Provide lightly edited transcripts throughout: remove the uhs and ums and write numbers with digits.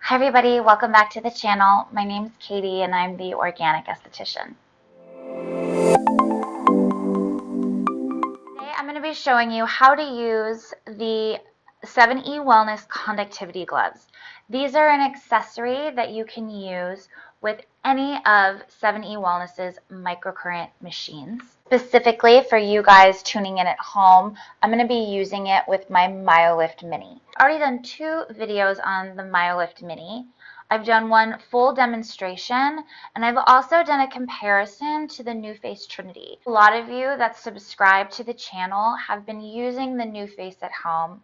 Hi everybody, welcome back to the channel. My name is Katie and I'm the Organic Esthetician. Today I'm going to be showing you how to use the 7eWellness Conductivity Gloves. These are an accessory that you can use with any of 7eWellness's microcurrent machines. Specifically for you guys tuning in at home, I'm going to be using it with my MyoLift Mini. I've already done 2 videos on the MyoLift Mini. I've done one full demonstration, and I've also done a comparison to the NuFace Trinity. A lot of you that subscribe to the channel have been using the NuFace at home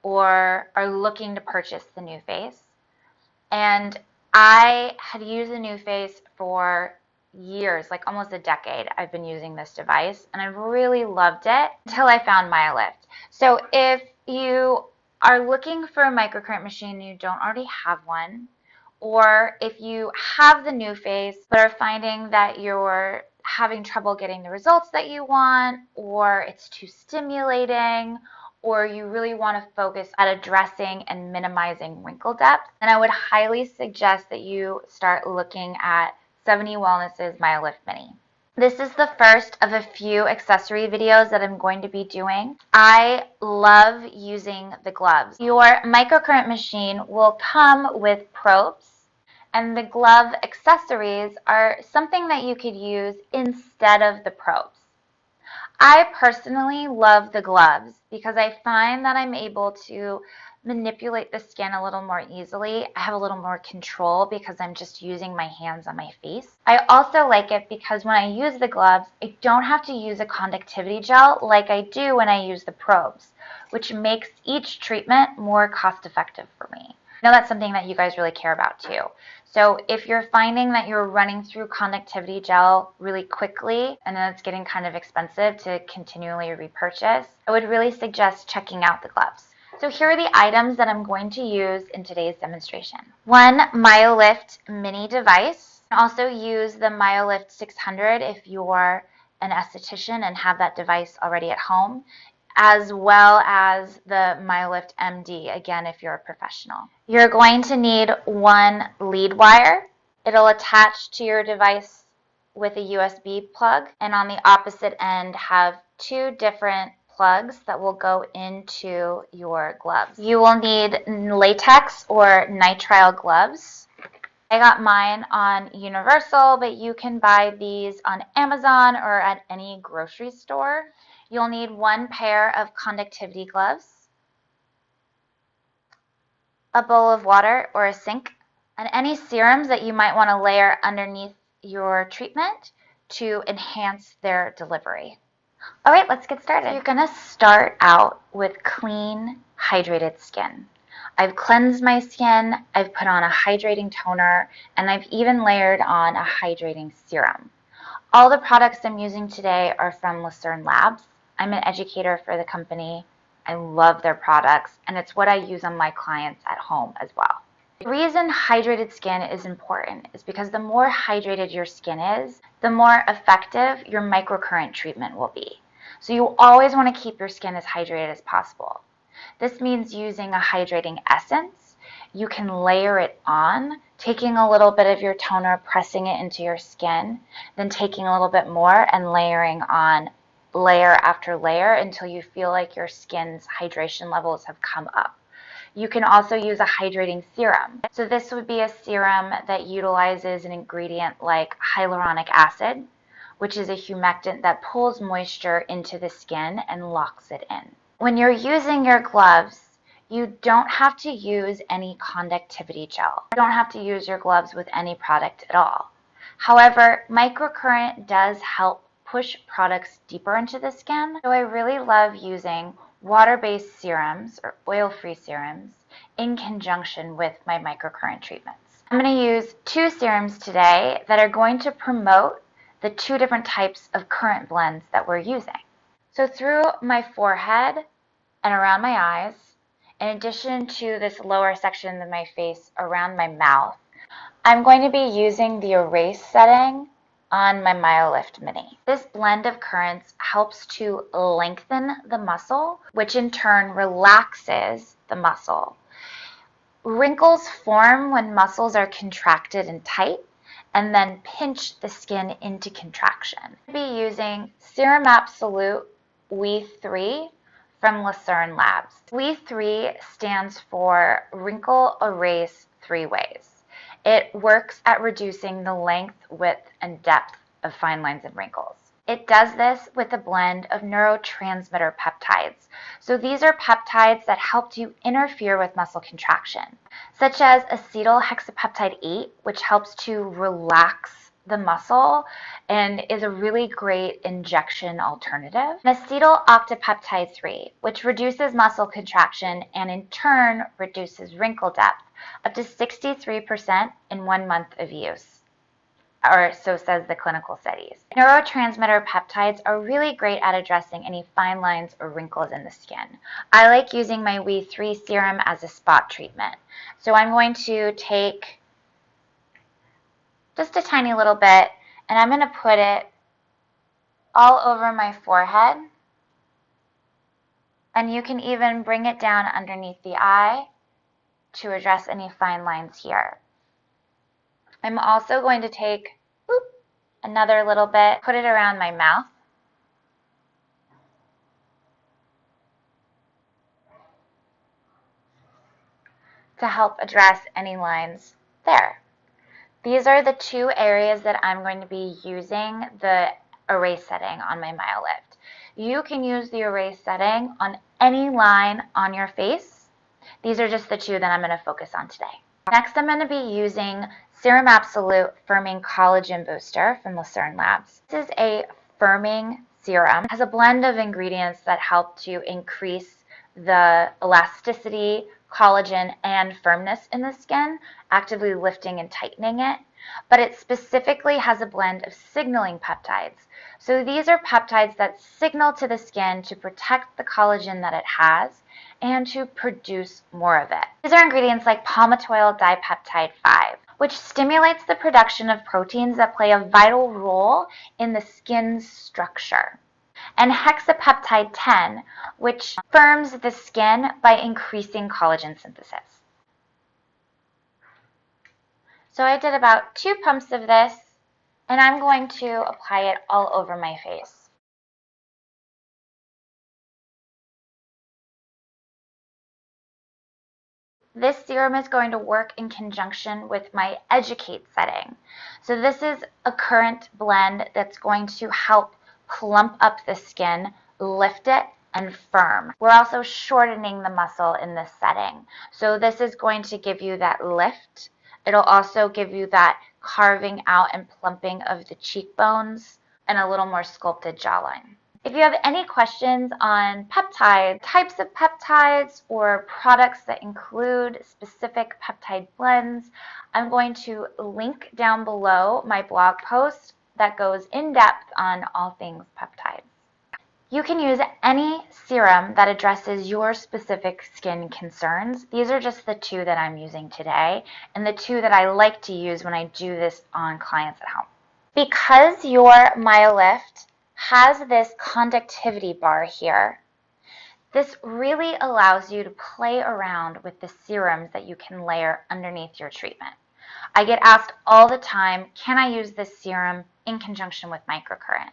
or are looking to purchase the NuFace. And I had used the NuFace for years, like almost a decade. I've been using this device and I've really loved it until I found MyoLift. So if you are looking for a microcurrent machine and you don't already have one, or if you have the NuFace but are finding that you're having trouble getting the results that you want, or it's too stimulating, or you really want to focus on addressing and minimizing wrinkle depth, then I would highly suggest that you start looking at 7eWellness's MyoLift Mini. This is the first of a few accessory videos that I'm going to be doing. I love using the gloves. Your microcurrent machine will come with probes, and the glove accessories are something that you could use instead of the probes. I personally love the gloves because I find that I'm able to manipulate the skin a little more easily. I have a little more control because I'm just using my hands on my face. I also like it because when I use the gloves, I don't have to use a conductivity gel like I do when I use the probes, which makes each treatment more cost effective for me. I know that's something that you guys really care about too. So if you're finding that you're running through conductivity gel really quickly and then it's getting kind of expensive to continually repurchase, I would really suggest checking out the gloves. So here are the items that I'm going to use in today's demonstration. One MyoLift Mini device. You can also use the MyoLift 600 if you're an esthetician and have that device already at home, as well as the MyoLift MD, again, if you're a professional. You're going to need one lead wire. It'll attach to your device with a USB plug, and on the opposite end have 2 different plugs that will go into your gloves. You will need latex or nitrile gloves. I got mine on Universal, but you can buy these on Amazon or at any grocery store. You'll need 1 pair of conductivity gloves, a bowl of water or a sink, and any serums that you might want to layer underneath your treatment to enhance their delivery. All right, let's get started. You're going to start out with clean, hydrated skin. I've cleansed my skin, I've put on a hydrating toner, and I've even layered on a hydrating serum. All the products I'm using today are from Lucerne Labs. I'm an educator for the company. I love their products, and it's what I use on my clients at home as well. The reason hydrated skin is important is because the more hydrated your skin is, the more effective your microcurrent treatment will be. So you always want to keep your skin as hydrated as possible. This means using a hydrating essence. You can layer it on, taking a little bit of your toner, pressing it into your skin, then taking a little bit more and layering on layer after layer until you feel like your skin's hydration levels have come up. You can also use a hydrating serum. So this would be a serum that utilizes an ingredient like hyaluronic acid, which is a humectant that pulls moisture into the skin and locks it in. When you're using your gloves, you don't have to use any conductivity gel. You don't have to use your gloves with any product at all. However, microcurrent does help push products deeper into the skin. So I really love using water-based serums or oil-free serums in conjunction with my microcurrent treatments. I'm going to use 2 serums today that are going to promote the 2 different types of current blends that we're using. So through my forehead and around my eyes, in addition to this lower section of my face around my mouth, I'm going to be using the erase setting on my MyoLift Mini. This blend of currents helps to lengthen the muscle, which in turn relaxes the muscle. Wrinkles form when muscles are contracted and tight, and then pinch the skin into contraction. I'll be using Serum Absolute We3 from Lucerne Labs. We3 stands for Wrinkle Erase 3 Ways. It works at reducing the length, width, and depth of fine lines and wrinkles. It does this with a blend of neurotransmitter peptides. So these are peptides that help to interfere with muscle contraction, such as acetylhexapeptide 8, which helps to relax the muscle and is a really great injection alternative. And acetyl-octapeptide 3, which reduces muscle contraction and in turn reduces wrinkle depth up to 63% in 1 month of use, or so says the clinical studies. Neurotransmitter peptides are really great at addressing any fine lines or wrinkles in the skin. I like using my We3 serum as a spot treatment. So I'm going to take just a tiny little bit and I'm going to put it all over my forehead. And you can even bring it down underneath the eye to address any fine lines here. I'm also going to take another little bit, put it around my mouth. To help address any lines there. These are the 2 areas that I'm going to be using the erase setting on my MyoLift. You can use the erase setting on any line on your face. These are just the 2 that I'm going to focus on today. Next, I'm going to be using Serum Absolute Firming Collagen Booster from Lucerne Labs. This is a firming serum. It has a blend of ingredients that help to increase the elasticity, collagen, and firmness in the skin, actively lifting and tightening it. But it specifically has a blend of signaling peptides. So these are peptides that signal to the skin to protect the collagen that it has and to produce more of it. These are ingredients like palmitoyl dipeptide 5, which stimulates the production of proteins that play a vital role in the skin's structure, and hexapeptide 10, which firms the skin by increasing collagen synthesis. So I did about 2 pumps of this, and I'm going to apply it all over my face. This serum is going to work in conjunction with my Educate setting. So this is a current blend that's going to help plump up the skin, lift it, and firm. We're also shortening the muscle in this setting. So this is going to give you that lift. It'll also give you that carving out and plumping of the cheekbones and a little more sculpted jawline. If you have any questions on peptides, types of peptides, or products that include specific peptide blends, I'm going to link down below my blog post that goes in depth on all things peptides. You can use any serum that addresses your specific skin concerns. These are just the 2 that I'm using today and the 2 that I like to use when I do this on clients at home. Because your MyoLift has this conductivity bar here, this really allows you to play around with the serums that you can layer underneath your treatment. I get asked all the time, can I use this serum in conjunction with microcurrent?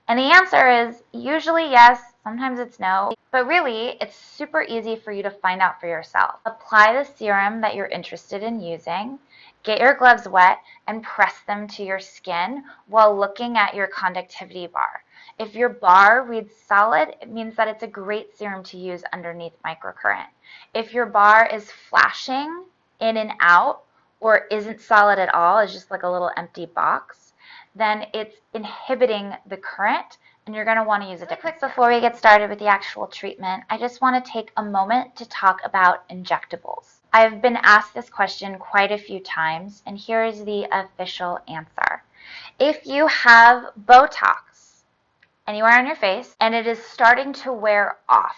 And the answer is usually yes, sometimes it's no, but really it's super easy for you to find out for yourself. Apply the serum that you're interested in using, get your gloves wet, and press them to your skin while looking at your conductivity bar. If your bar reads solid, it means that it's a great serum to use underneath microcurrent. If your bar is flashing in and out or isn't solid at all, it's just like a little empty box, then it's inhibiting the current and you're going to want to use a different. Before we get started with the actual treatment, I just want to take a moment to talk about injectables. I've been asked this question quite a few times, and here is the official answer. If you have Botox anywhere on your face and it is starting to wear off,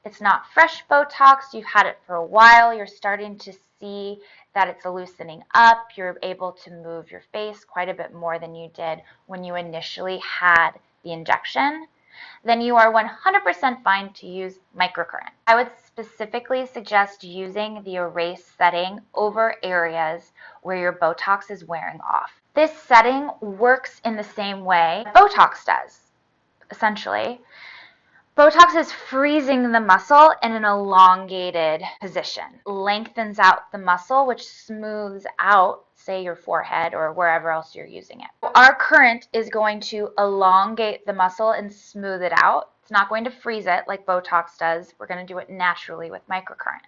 it's not fresh Botox, you've had it for a while, you're starting to see that it's loosening up, you're able to move your face quite a bit more than you did when you initially had the injection, then you are 100% fine to use microcurrent. I would specifically suggest using the erase setting over areas where your Botox is wearing off. This setting works in the same way Botox does, essentially. Botox is freezing the muscle in an elongated position, lengthens out the muscle, which smooths out, say, your forehead or wherever else you're using it. Our current is going to elongate the muscle and smooth it out. It's not going to freeze it like Botox does. We're going to do it naturally with microcurrent.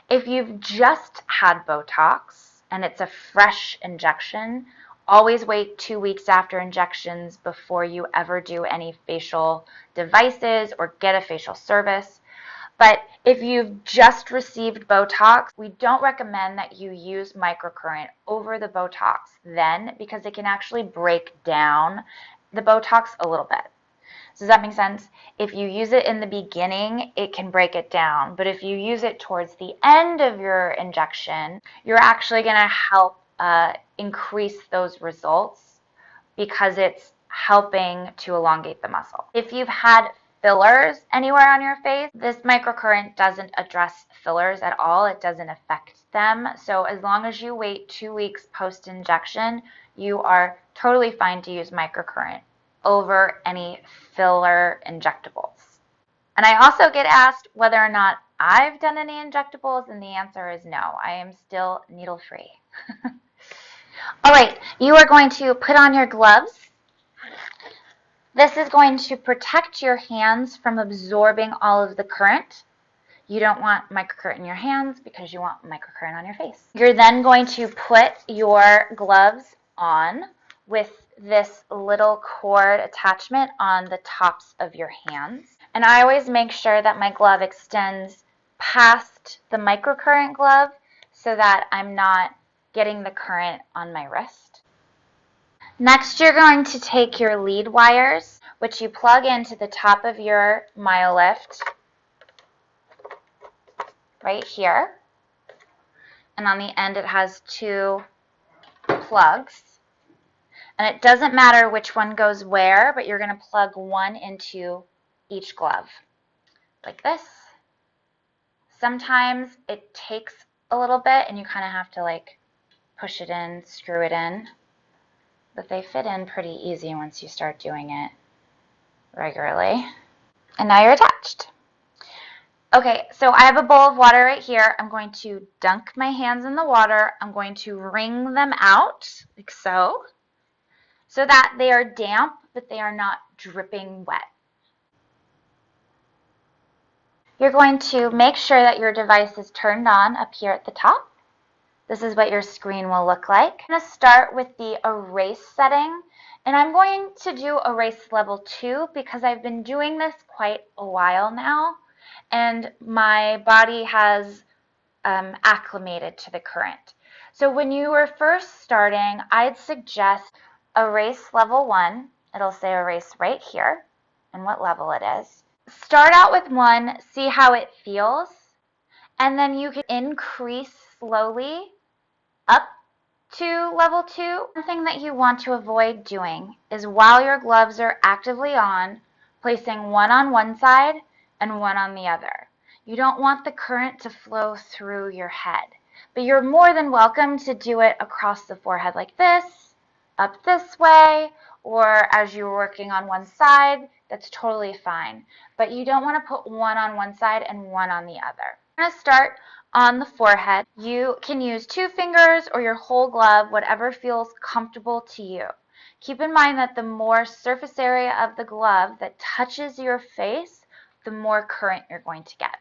If you've just had Botox and it's a fresh injection, always wait 2 weeks after injections before you ever do any facial devices or get a facial service. But if you've just received Botox, we don't recommend that you use microcurrent over the Botox then, because it can actually break down the Botox a little bit. Does that make sense? If you use it in the beginning, it can break it down. But if you use it towards the end of your injection, you're actually going to help increase those results because it's helping to elongate the muscle. If you've had fillers anywhere on your face, this microcurrent doesn't address fillers at all. It doesn't affect them. So as long as you wait 2 weeks post-injection, you are totally fine to use microcurrent over any filler injectables. And I also get asked whether or not I've done any injectables, and the answer is no. I am still needle-free. All right, you are going to put on your gloves. This is going to protect your hands from absorbing all of the current. You don't want microcurrent in your hands because you want microcurrent on your face. You're then going to put your gloves on with this little cord attachment on the tops of your hands. And I always make sure that my glove extends past the microcurrent glove so that I'm not getting the current on my wrist. Next, you're going to take your lead wires, which you plug into the top of your MyoLift right here. And on the end, it has 2 plugs. And it doesn't matter which one goes where, but you're going to plug one into each glove, like this. Sometimes it takes a little bit, and you kind of have to like push it in, screw it in. But they fit in pretty easy once you start doing it regularly. And now you're attached. Okay, so I have a bowl of water right here. I'm going to dunk my hands in the water. I'm going to wring them out, like so that they are damp, but they are not dripping wet. You're going to make sure that your device is turned on up here at the top. This is what your screen will look like. I'm going to start with the erase setting, and I'm going to do erase level 2 because I've been doing this quite a while now, and my body has acclimated to the current. So when you were first starting, I'd suggest erase level 1. It'll say erase right here and what level it is. Start out with 1, see how it feels, and then you can increase slowly up to level 2. One thing that you want to avoid doing is while your gloves are actively on, placing one on one side and one on the other. You don't want the current to flow through your head, but you're more than welcome to do it across the forehead like this, up this way, or as you're working on one side. That's totally fine. But you don't want to put one on one side and one on the other. I'm going to start on the forehead. You can use 2 fingers or your whole glove, whatever feels comfortable to you. Keep in mind that the more surface area of the glove that touches your face, the more current you're going to get.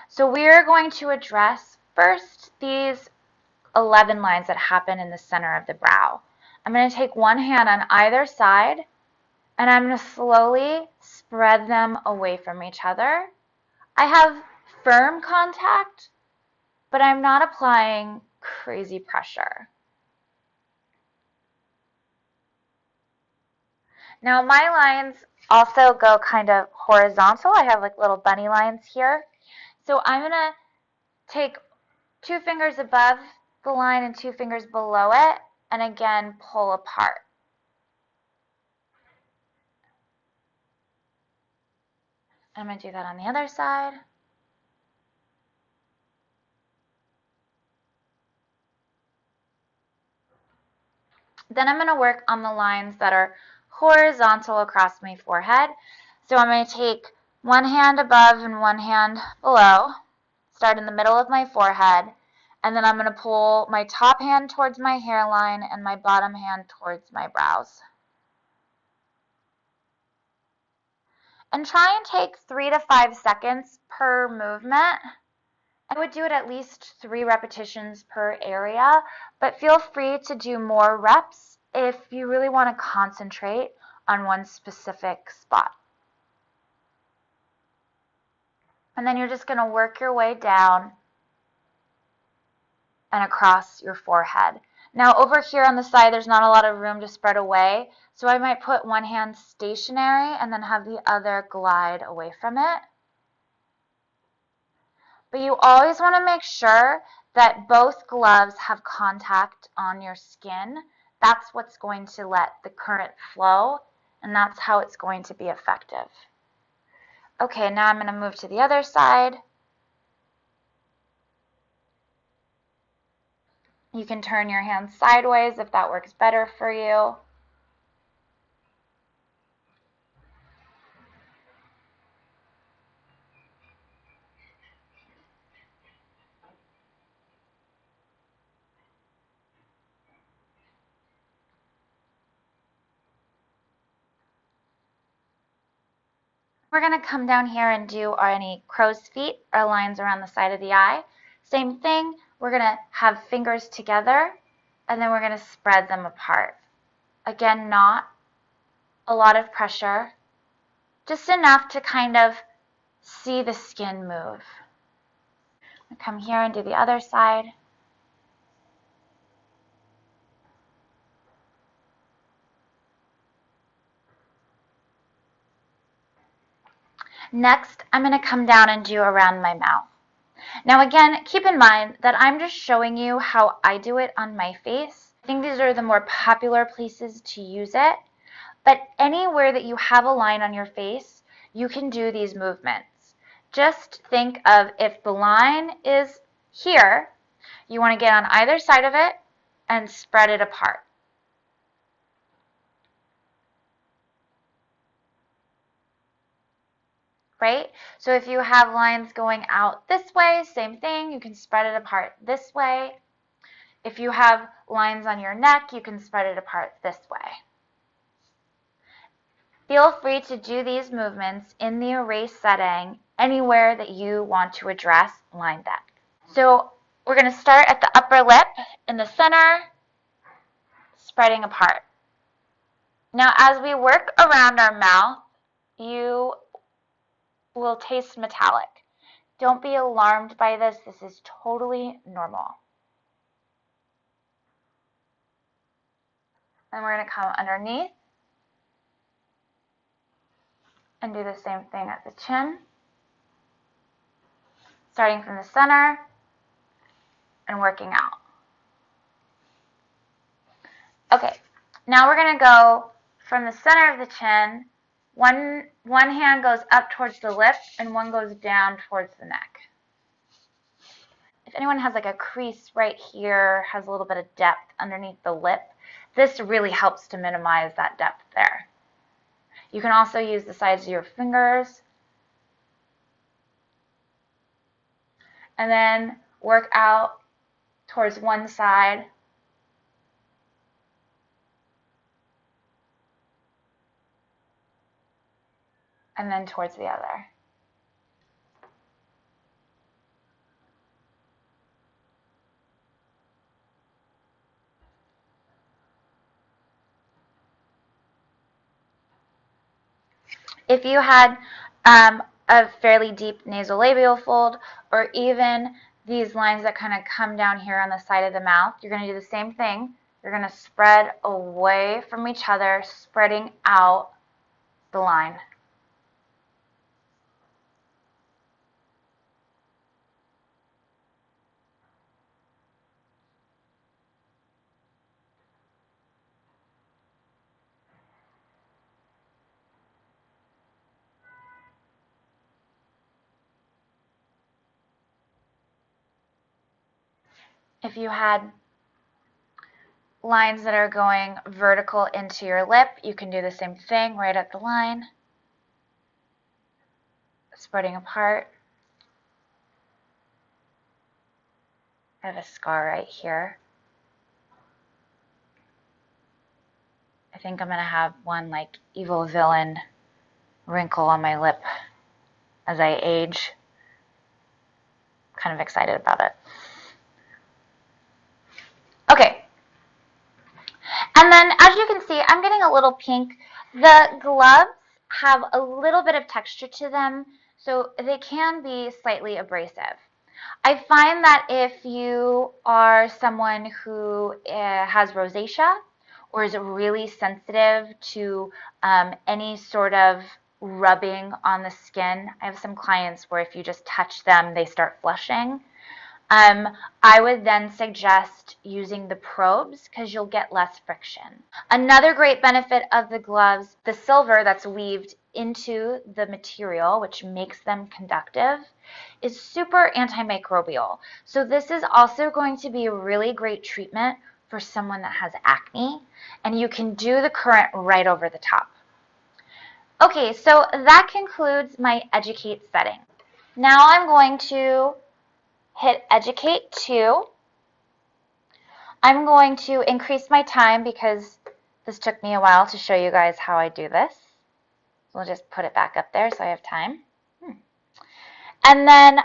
So we're going to address first these 11 lines that happen in the center of the brow. I'm going to take one hand on either side, and I'm going to slowly spread them away from each other. I have firm contact, but I'm not applying crazy pressure. Now my lines also go kind of horizontal. I have like little bunny lines here. So I'm going to take 2 fingers above the line and 2 fingers below it, and again pull apart. I'm going to do that on the other side. Then I'm going to work on the lines that are horizontal across my forehead. So I'm going to take one hand above and one hand below, start in the middle of my forehead, and then I'm going to pull my top hand towards my hairline and my bottom hand towards my brows. And try and take 3 to 5 seconds per movement. I would do it at least 3 repetitions per area, but feel free to do more reps if you really want to concentrate on one specific spot. And then you're just going to work your way down and across your forehead. Now over here on the side, there's not a lot of room to spread away, so I might put one hand stationary and then have the other glide away from it. But you always want to make sure that both gloves have contact on your skin. That's what's going to let the current flow, and that's how it's going to be effective. Okay, now I'm going to move to the other side. You can turn your hands sideways if that works better for you. We're going to come down here and do any crow's feet or lines around the side of the eye. Same thing, we're going to have fingers together and then we're going to spread them apart. Again, not a lot of pressure, just enough to kind of see the skin move. I come here and do the other side. Next, I'm going to come down and do around my mouth. Now again, keep in mind that I'm just showing you how I do it on my face. I think these are the more popular places to use it, but anywhere that you have a line on your face, you can do these movements. Just think of if the line is here, you want to get on either side of it and spread it apart. Right? So if you have lines going out this way, same thing, you can spread it apart this way. If you have lines on your neck, you can spread it apart this way. Feel free to do these movements in the erase setting anywhere that you want to address line depth. So we're going to start at the upper lip in the center, spreading apart. Now as we work around our mouth, you will taste metallic. Don't be alarmed by this. This is totally normal. Then we're going to come underneath and do the same thing at the chin, starting from the center and working out. Okay, now we're going to go from the center of the chin. One hand goes up towards the lip and one goes down towards the neck. If anyone has like a crease right here, has a little bit of depth underneath the lip, this really helps to minimize that depth there. You can also use the sides of your fingers and then work out towards one side and then towards the other. If you had a fairly deep nasolabial fold, or even these lines that kind of come down here on the side of the mouth, you're going to do the same thing. You're going to spread away from each other, spreading out the line. If you had lines that are going vertical into your lip, you can do the same thing right at the line, spreading apart. I have a scar right here. I think I'm going to have one like evil villain wrinkle on my lip as I age. Kind of excited about it. Okay. And then as you can see, I'm getting a little pink. The gloves have a little bit of texture to them, so they can be slightly abrasive. I find that if you are someone who has rosacea or is really sensitive to any sort of rubbing on the skin, I have some clients where if you just touch them, they start flushing. I would then suggest using the probes because you'll get less friction. Another great benefit of the gloves, the silver that's weaved into the material, which makes them conductive, is super antimicrobial. So this is also going to be a really great treatment for someone that has acne, and you can do the current right over the top. Okay, so that concludes my educate setting. Now I'm going to hit educate 2. I'm going to increase my time because this took me a while to show you guys how I do this. So we'll just put it back up there so I have time. And then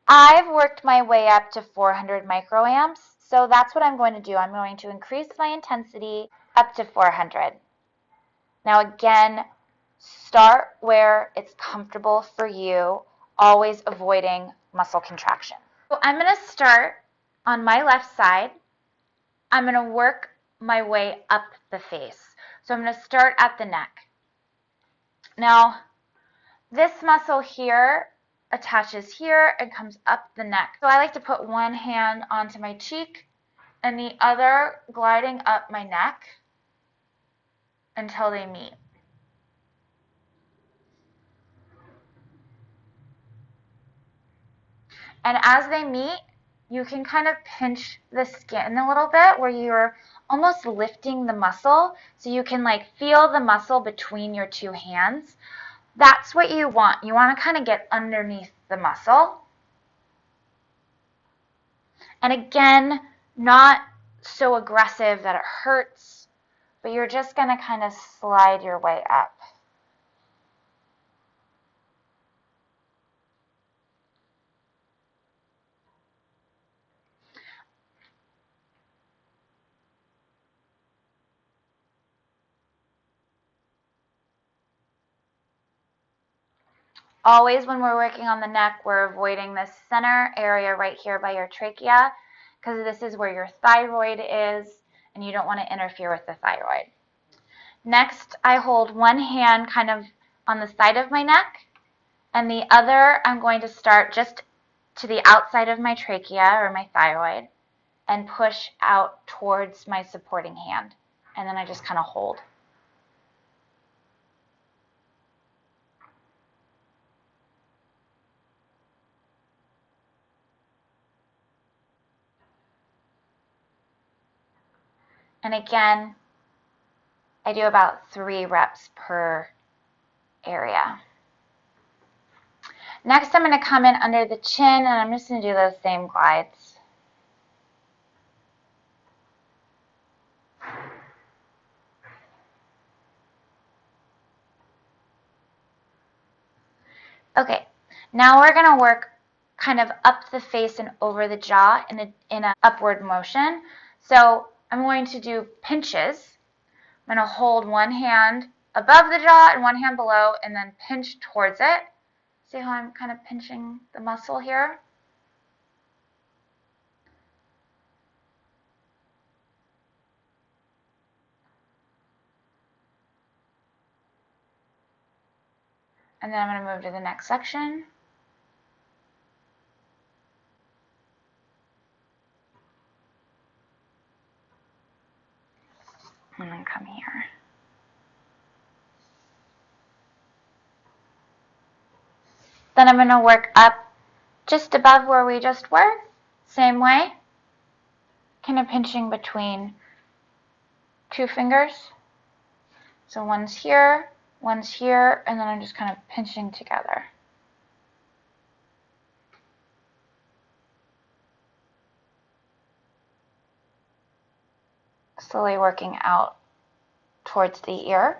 I've worked my way up to 400 microamps. So that's what I'm going to do. I'm going to increase my intensity up to 400. Now again, start where it's comfortable for you, always avoiding muscle contraction. So I'm going to start on my left side. I'm going to work my way up the face. So I'm going to start at the neck. Now, this muscle here attaches here and comes up the neck. So I like to put one hand onto my cheek and the other gliding up my neck until they meet. And as they meet, you can kind of pinch the skin a little bit where you're almost lifting the muscle so you can like feel the muscle between your two hands. That's what you want. You want to kind of get underneath the muscle. And again, not so aggressive that it hurts, but you're just going to kind of slide your way up. Always when we're working on the neck, we're avoiding this center area right here by your trachea because this is where your thyroid is and you don't want to interfere with the thyroid. Next, I hold one hand kind of on the side of my neck and the other I'm going to start just to the outside of my trachea or my thyroid and push out towards my supporting hand. And then I just kind of hold. And again, I do about 3 reps per area. Next, I'm going to come in under the chin, and I'm just going to do those same glides. Okay, now we're going to work kind of up the face and over the jaw in an upward motion. So I'm going to do pinches. I'm going to hold one hand above the jaw and one hand below and then pinch towards it. See how I'm kind of pinching the muscle here? And then I'm going to move to the next section. And then come here. Then I'm going to work up just above where we just were. Same way. Kind of pinching between 2 fingers. So one's here, and then I'm just kind of pinching together. Slowly working out towards the ear.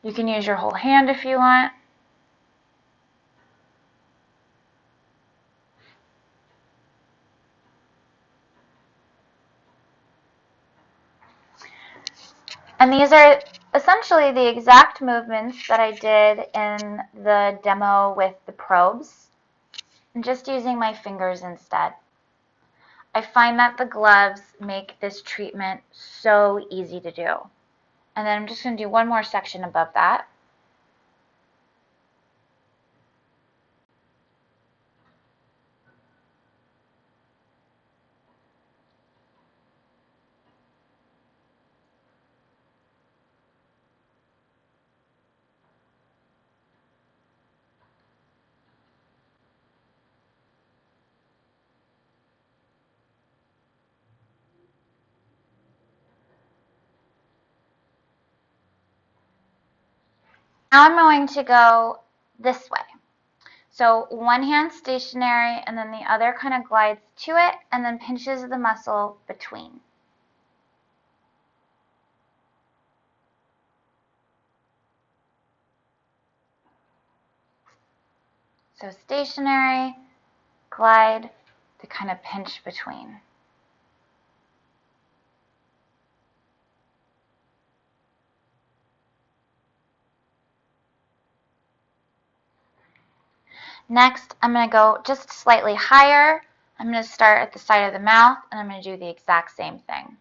You can use your whole hand if you want. And these are essentially the exact movements that I did in the demo with the probes, and just using my fingers instead. I find that the gloves make this treatment so easy to do. And then I'm just going to do one more section above that. Now I'm going to go this way. So one hand stationary, and then the other kind of glides to it and then pinches the muscle between. So stationary, glide, to kind of pinch between. Next, I'm going to go just slightly higher. I'm going to start at the side of the mouth, and I'm going to do the exact same thing.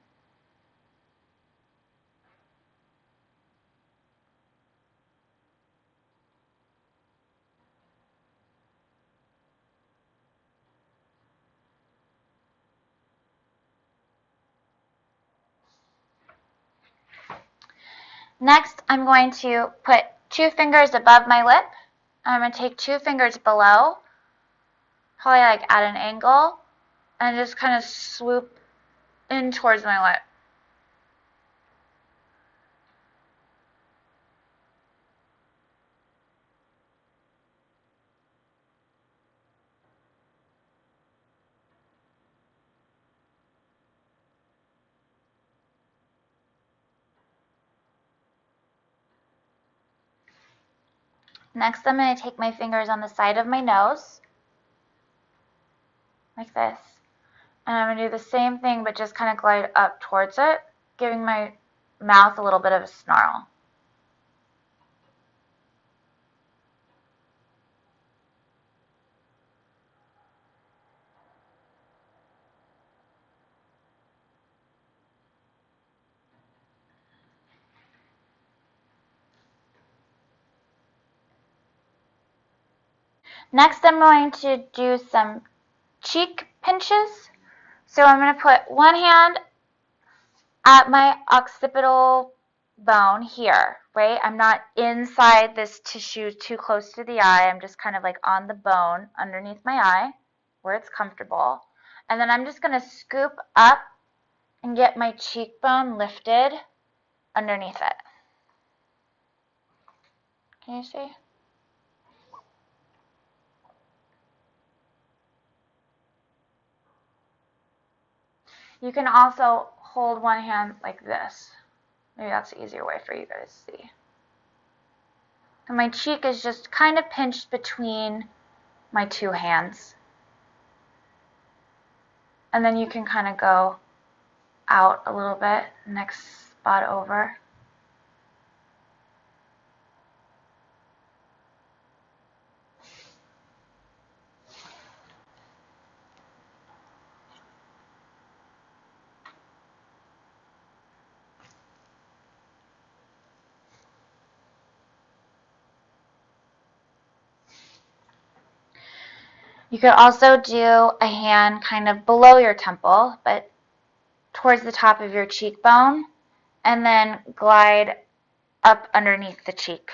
Next, I'm going to put 2 fingers above my lip. I'm going to take 2 fingers below, probably like at an angle, and just kind of swoop in towards my lip. Next, I'm going to take my fingers on the side of my nose, like this. And I'm going to do the same thing, but just kind of glide up towards it, giving my mouth a little bit of a snarl. Next, I'm going to do some cheek pinches. So I'm going to put one hand at my occipital bone here, right? I'm not inside this tissue too close to the eye. I'm just kind of like on the bone underneath my eye where it's comfortable. And then I'm just going to scoop up and get my cheekbone lifted underneath it. Can you see? You can also hold one hand like this. Maybe that's the easier way for you guys to see. And my cheek is just kind of pinched between my 2 hands. And then you can kind of go out a little bit, next spot over. You could also do a hand kind of below your temple, but towards the top of your cheekbone, and then glide up underneath the cheek.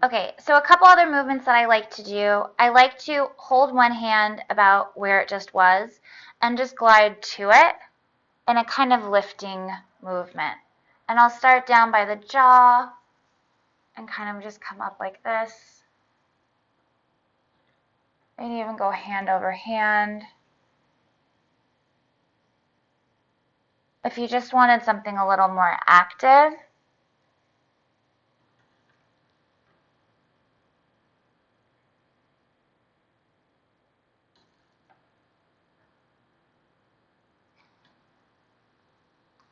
Okay, so a couple other movements that I like to do. I like to hold one hand about where it just was and just glide to it in a kind of lifting movement. And I'll start down by the jaw and kind of just come up like this. Maybe even go hand over hand. If you just wanted something a little more active,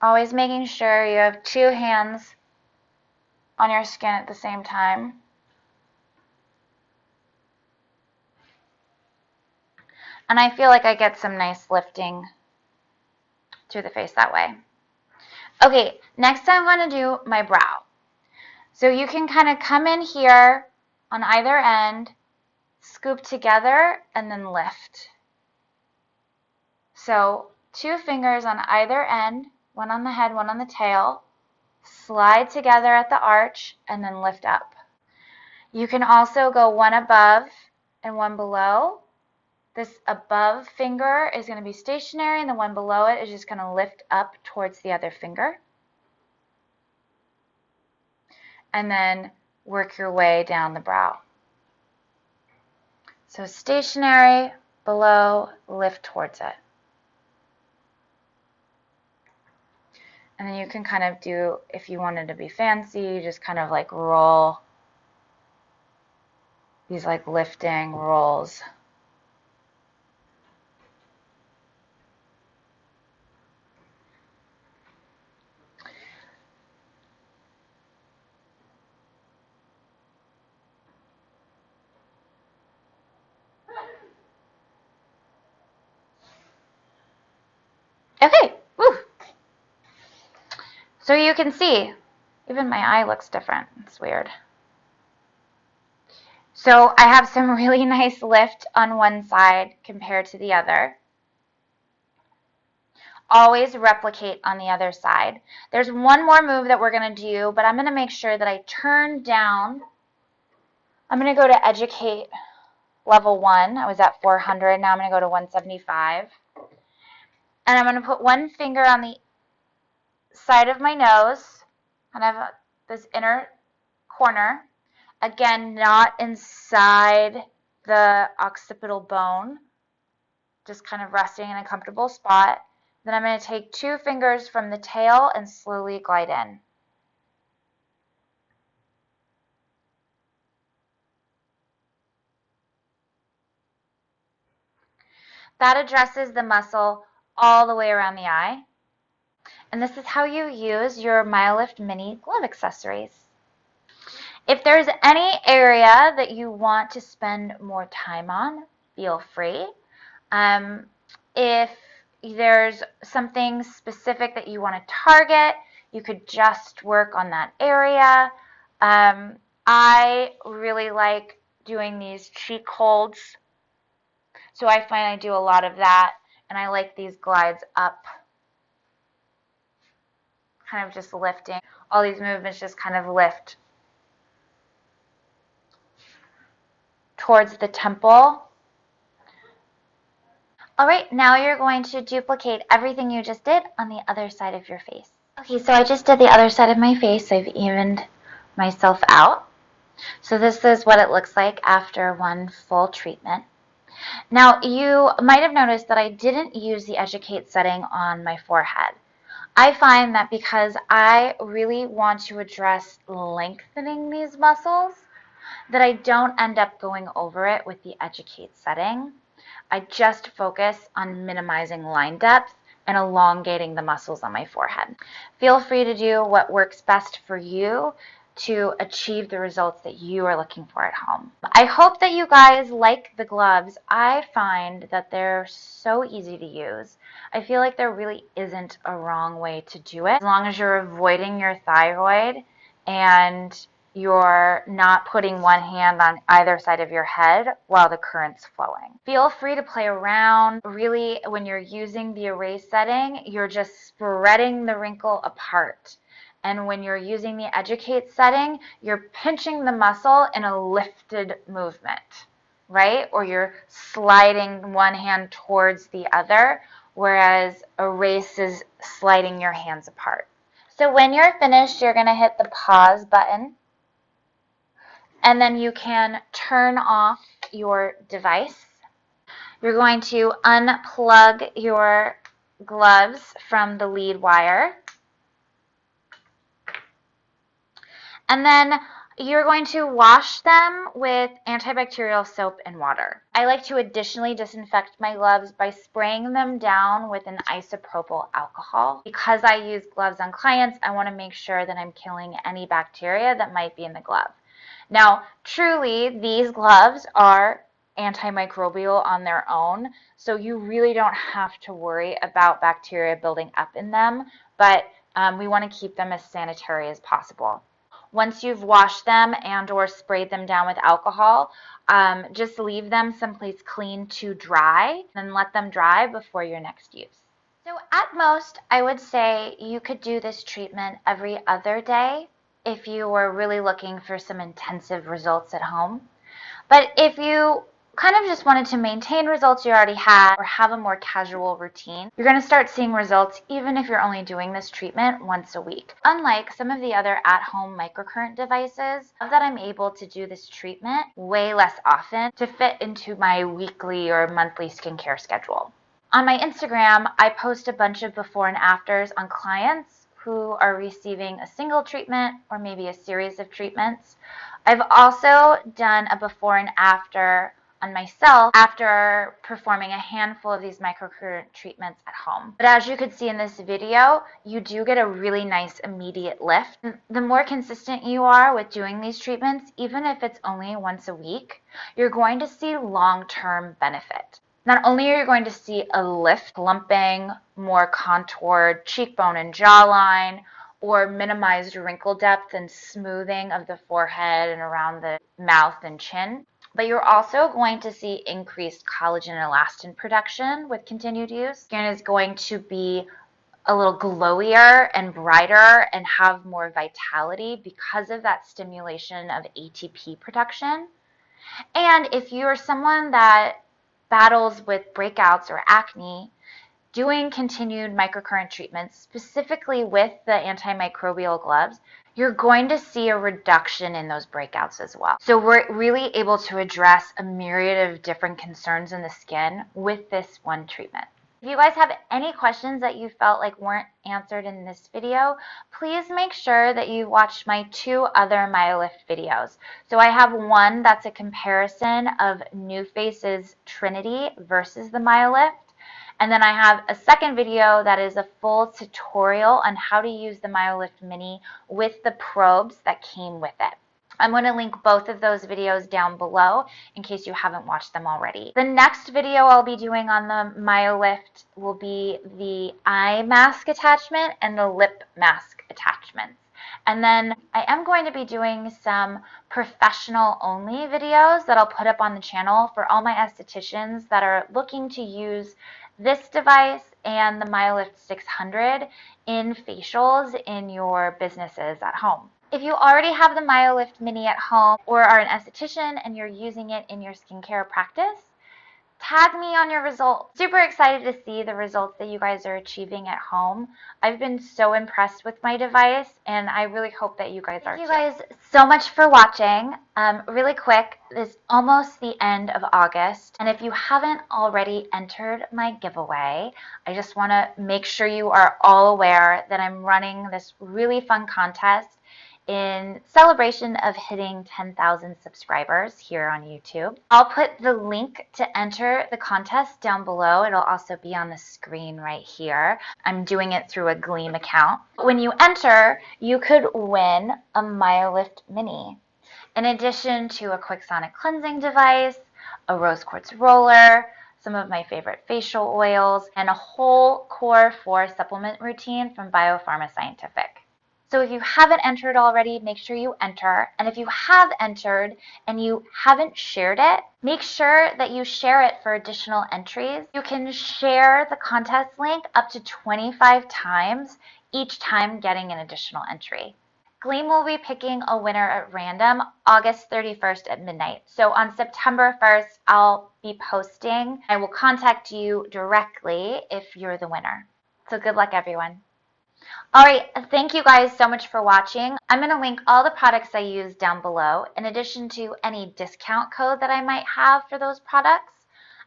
always making sure you have two hands on your skin at the same time. And I feel like I get some nice lifting through the face that way. Okay, next I'm going to do my brow. So you can kind of come in here on either end, scoop together, and then lift. So 2 fingers on either end, one on the head, one on the tail, slide together at the arch, and then lift up. You can also go one above and one below. This above finger is going to be stationary, and the one below it is just going to lift up towards the other finger. And then work your way down the brow. So stationary, below, lift towards it. And then you can kind of do, if you wanted to be fancy, just kind of like roll these like lifting rolls. Okay, woo. So you can see, even my eye looks different. It's weird. So I have some really nice lift on one side compared to the other. Always replicate on the other side. There's one more move that we're going to do, but I'm going to make sure that I turn down. I'm going to go to educate level 1. I was at 400. Now I'm going to go to 175. And I'm going to put one finger on the side of my nose, kind of this inner corner. Again, not inside the occipital bone, just kind of resting in a comfortable spot. Then I'm going to take 2 fingers from the tail and slowly glide in. That addresses the muscle all the way around the eye. And this is how you use your MyoLift Mini Glove accessories. If there's any area that you want to spend more time on, feel free. If there's something specific that you want to target, you could just work on that area. I really like doing these cheek holds, so I find I do a lot of that, and I like these glides up, kind of just lifting. All these movements just kind of lift towards the temple. All right, now you're going to duplicate everything you just did on the other side of your face. Okay, so I just did the other side of my face. I've evened myself out. So this is what it looks like after one full treatment. Now, you might have noticed that I didn't use the Educate setting on my forehead. I find that because I really want to address lengthening these muscles, that I don't end up going over it with the Educate setting. I just focus on minimizing line depth and elongating the muscles on my forehead. Feel free to do what works best for you to achieve the results that you are looking for at home. I hope that you guys like the gloves. I find that they're so easy to use. I feel like there really isn't a wrong way to do it, as long as you're avoiding your thyroid and you're not putting one hand on either side of your head while the current's flowing. Feel free to play around. Really, when you're using the erase setting, you're just spreading the wrinkle apart. And when you're using the educate setting, you're pinching the muscle in a lifted movement, right? Or you're sliding one hand towards the other, whereas erase is sliding your hands apart. So when you're finished, you're going to hit the pause button, and then you can turn off your device. You're going to unplug your gloves from the lead wire. And then you're going to wash them with antibacterial soap and water. I like to additionally disinfect my gloves by spraying them down with an isopropyl alcohol. Because I use gloves on clients, I want to make sure that I'm killing any bacteria that might be in the glove. Now, truly, these gloves are antimicrobial on their own, so you really don't have to worry about bacteria building up in them, but we want to keep them as sanitary as possible. Once you've washed them and or sprayed them down with alcohol, just leave them someplace clean to dry, and let them dry before your next use. So at most, I would say you could do this treatment every other day if you were really looking for some intensive results at home. But if you kind of just wanted to maintain results you already had or have a more casual routine, you're going to start seeing results even if you're only doing this treatment once a week. Unlike some of the other at-home microcurrent devices, that I'm able to do this treatment way less often to fit into my weekly or monthly skincare schedule. On my Instagram, I post a bunch of before and afters on clients who are receiving a single treatment or maybe a series of treatments. I've also done a before and after on myself after performing a handful of these microcurrent treatments at home. But as you could see in this video, you do get a really nice immediate lift. The more consistent you are with doing these treatments, even if it's only once a week, you're going to see long-term benefit. Not only are you going to see a lift, plumping, more contoured cheekbone and jawline, or minimized wrinkle depth and smoothing of the forehead and around the mouth and chin, but you're also going to see increased collagen and elastin production with continued use. Skin is going to be a little glowier and brighter and have more vitality because of that stimulation of ATP production. And if you're someone that battles with breakouts or acne, doing continued microcurrent treatments, specifically with the antimicrobial gloves, you're going to see a reduction in those breakouts as well. So we're really able to address a myriad of different concerns in the skin with this one treatment. If you guys have any questions that you felt like weren't answered in this video, please make sure that you watch my 2 other MyoLift videos. So I have one that's a comparison of NuFace's Trinity versus the MyoLift. And then I have a second video that is a full tutorial on how to use the MyoLift Mini with the probes that came with it. I'm going to link both of those videos down below in case you haven't watched them already. The next video I'll be doing on the MyoLift will be the eye mask attachment and the lip mask attachments. And then I am going to be doing some professional only videos that I'll put up on the channel for all my estheticians that are looking to use this device and the MyoLift 600 in facials in your businesses at home. If you already have the MyoLift Mini at home or are an esthetician and you're using it in your skincare practice, tag me on your results. Super excited to see the results that you guys are achieving at home. I've been so impressed with my device, and I really hope that you guys are too. Thank you guys so much for watching. Really quick, this is almost the end of August, and if you haven't already entered my giveaway, I just want to make sure you are all aware that I'm running this really fun contest in celebration of hitting 10,000 subscribers here on YouTube. I'll put the link to enter the contest down below. It'll also be on the screen right here. I'm doing it through a Gleam account. When you enter, you could win a MyoLift Mini. In addition to a quick sonic cleansing device, a rose quartz roller, some of my favorite facial oils, and a whole Core 4 supplement routine from Biopharma Scientific. So if you haven't entered already, make sure you enter. And if you have entered and you haven't shared it, make sure that you share it for additional entries. You can share the contest link up to 25 times each time getting an additional entry. Gleam will be picking a winner at random August 31st at midnight. So on September 1st, I'll be posting. I will contact you directly if you're the winner. So good luck, everyone. All right, thank you guys so much for watching. I'm going to link all the products I use down below, in addition to any discount code that I might have for those products.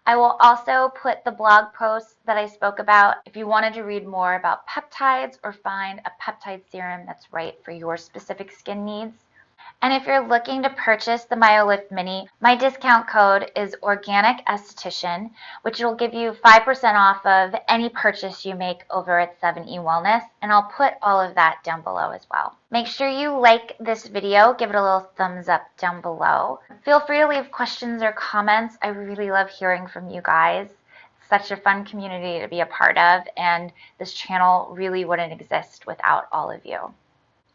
I will also put the blog posts that I spoke about if you wanted to read more about peptides or find a peptide serum that's right for your specific skin needs. And if you're looking to purchase the MyoLift Mini, my discount code is Organic Esthetician, which will give you 5% off of any purchase you make over at 7eWellness, and I'll put all of that down below as well. Make sure you like this video, give it a little thumbs up down below. Feel free to leave questions or comments. I really love hearing from you guys. It's such a fun community to be a part of, and this channel really wouldn't exist without all of you.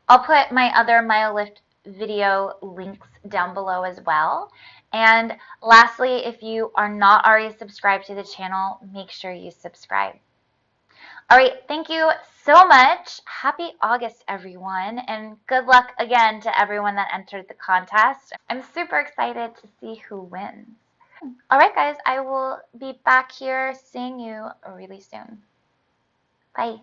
I'll put my other MyoLift video links down below as well. And lastly, if you are not already subscribed to the channel, make sure you subscribe. All right, thank you so much. Happy August, everyone, and good luck again to everyone that entered the contest. I'm super excited to see who wins. All right, guys, I will be back here seeing you really soon. Bye.